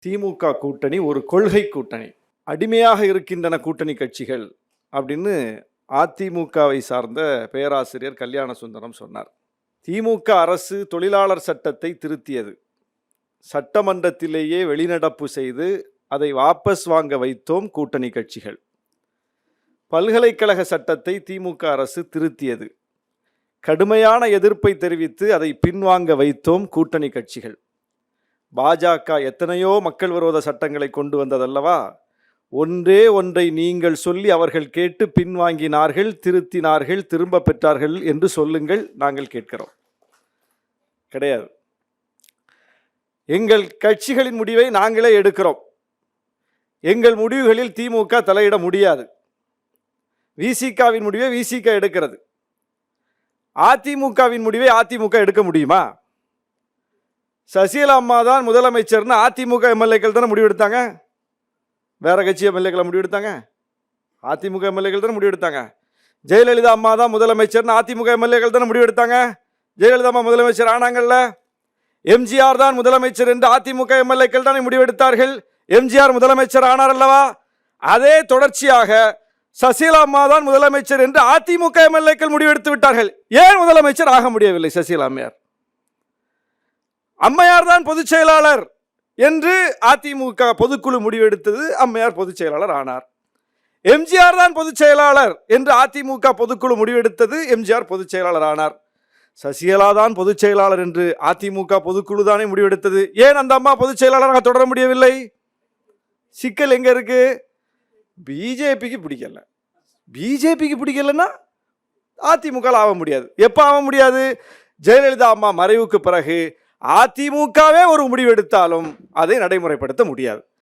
திமுக கூட்டணி ஒரு கொள்கை கூட்டணி. அடிமையாக இருக்கின்றன கூட்டணி கட்சிகள் அப்படின்னு அதிமுகவை சார்ந்த பேராசிரியர் கல்யாண சுந்தரம் சொன்னார். திமுக அரசு தொழிலாளர் சட்டத்தை திருத்தியது. சட்டமன்றத்திலேயே வெளிநடப்பு செய்து அதை வாபஸ் வாங்க வைத்தோம் கூட்டணி கட்சிகள். பல்கலைக்கழக சட்டத்தை திமுக அரசு திருத்தியது. கடுமையான எதிர்ப்பை தெரிவித்து அதை பின்வாங்க வைத்தோம் கூட்டணி கட்சிகள். பாஜக எத்தனையோ மக்கள் விரோத சட்டங்களை கொண்டு வந்ததல்லவா? ஒன்றே ஒன்றை நீங்கள் சொல்லி அவர்கள் கேட்டு பின்வாங்கினார்கள், திருத்தினார்கள், திரும்ப பெற்றார்கள் என்று சொல்லுங்கள், நாங்கள் கேட்கிறோம். கிடையாது. எங்கள் கட்சிகளின் முடிவை நாங்களே எடுக்கிறோம். எங்கள் முடிவுகளில் திமுக தலையிட முடியாது. விசிகாவின் முடிவை விசிக எடுக்கிறது. அதிமுகவின் முடிவை அதிமுக எடுக்க முடியுமா? சசிகலா அம்மா தான் முதலமைச்சர்னு அதிமுக எம்எல்ஏக்கள் தானே முடிவெடுத்தாங்க. வேற கட்சி எம்எல்ஏக்களை முடிவெடுத்தாங்க? அதிமுக எம்எல்ஏக்கள் தானே முடிவெடுத்தாங்க. ஜெயலலிதா அம்மா தான் முதலமைச்சர்னு அதிமுக எம்எல்ஏக்கள் தானே முடிவெடுத்தாங்க. ஜெயலலிதா அம்மா முதலமைச்சர் ஆனாங்கல்ல. எம்ஜிஆர் தான் முதலமைச்சர் என்று அதிமுக எம்எல்ஏக்கள் தானே முடிவெடுத்தார்கள். எம்ஜிஆர் முதலமைச்சர் ஆனார் அல்லவா? அதே தொடர்ச்சியாக சசிகலா அம்மா தான் முதலமைச்சர் என்று அதிமுக எம்எல்ஏக்கள் முடிவெடுத்து விட்டார்கள். ஏன் முதலமைச்சர் ஆக முடியவில்லை சசிகலா அம்மையார்? அம்மையார் தான் பொதுச் செயலாளர் என்று அதிமுக பொதுக்குழு முடிவெடுத்தது. அம்மையார் பொதுச் செயலாளர் ஆனார். எம்ஜிஆர் தான் பொதுச் செயலாளர் என்று அதிமுக பொதுக்குழு முடிவெடுத்தது. எம்ஜிஆர் பொதுச் செயலாளர் ஆனார். சசிகலா தான் பொதுச் செயலாளர் என்று அதிமுக பொதுக்குழு தானே முடிவெடுத்தது. ஏன் அந்த அம்மா பொதுச் செயலாளராக தொடர முடியவில்லை? சிக்கல் எங்க இருக்கு? பிஜேபிக்கு பிடிக்கல. பிஜேபிக்கு பிடிக்கலன்னா அதிமுக ஆக முடியாது. எப்ப ஆக முடியாது? ஜெயலலிதா அம்மா மறைவுக்கு பிறகு அதிமுகவே ஒரு முடிவு எடுத்தாலும் அதை நடைமுறைப்படுத்த முடியாது.